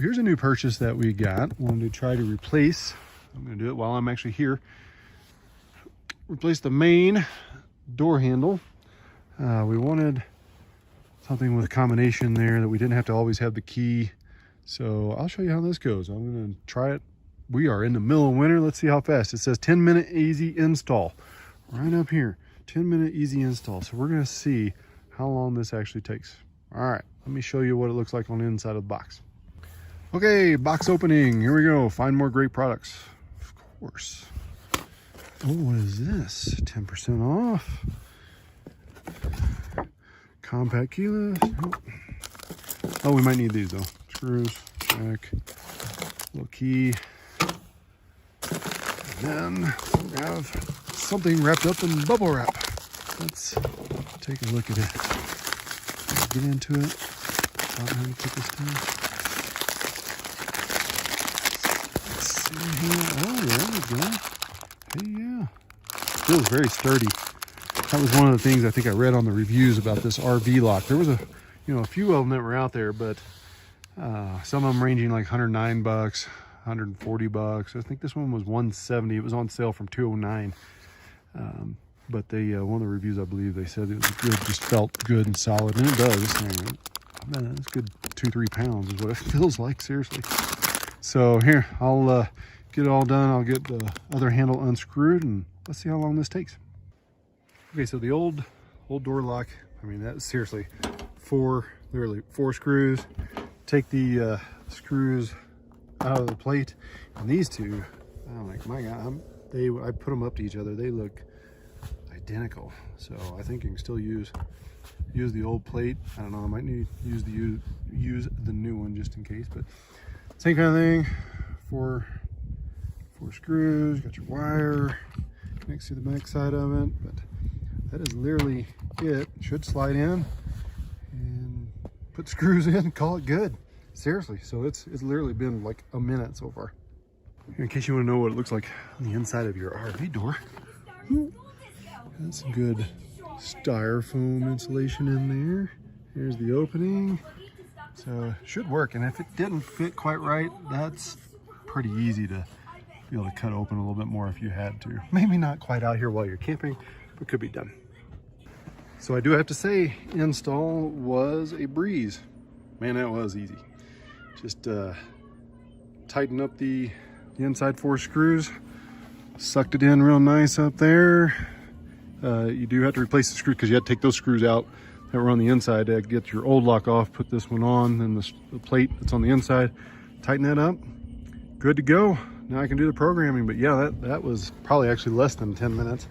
here's a new purchase that we got. Wanted to try to replace, I'm gonna do it while I'm actually here. Replace the main door handle. We wanted something with a combination there that we didn't have to always have the key. So I'll show you how this goes. I'm gonna try it. We are in the middle of winter. Let's see how fast. It says 10-minute easy install. Right up here, 10-minute easy install. So we're gonna see how long this actually takes. All right, let me show you what it looks like on the inside of the box. Okay, box opening. Here we go. Find more great products. Of course. Oh, what is this? 10% off. Compact keyless. Oh, we might need these though. Screws, check. Little key. And then we have something wrapped up in bubble wrap. Let's take a look at it. Get into it. How to put this down. Let's see here. Oh, there we go. Hey, yeah. Feels very sturdy. That was one of the things I think I read on the reviews about this RVLock. There was a few of them that were out there, but some of them ranging like $109, $140. I think this one was $170. It was on sale from $209. But they one of the reviews, I believe, they said it was good, just felt good and solid, and it does. This thing, man, that's good 2-3 pounds is what it feels like, seriously. So here, I'll get it all done. I'll get the other handle unscrewed, and let's see how long this takes. Okay, so the old door lock, I mean, that's seriously literally four screws. Take the screws out of the plate, and these two, I'm like, my God, I put them up to each other. They look identical. So I think you can still use the old plate. I don't know, I might need to use the new one just in case, but same kind of thing. Four screws, got your wire, connects to the back side of it, but that is literally it. Should slide in and put screws in and call it good. Seriously, so it's literally been like a minute so far. In case you want to know what it looks like on the inside of your RV door, that's some good styrofoam insulation in there. Here's the opening. So it should work, and if it didn't fit quite right, that's pretty easy to be able to cut open a little bit more if you had to. Maybe not quite out here while you're camping, but could be done. So I do have to say, install was a breeze. Man, that was easy. Just tighten up the inside 4 screws, sucked it in real nice up there. You do have to replace the screw because you had to take those screws out that were on the inside to get your old lock off, put this one on, then the plate that's on the inside, tighten that up, good to go. Now I can do the programming. But yeah, that was probably actually less than 10 minutes.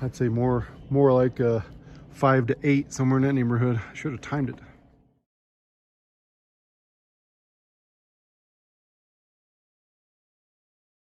I'd say more like 5 to 8, somewhere in that neighborhood. I should have timed it.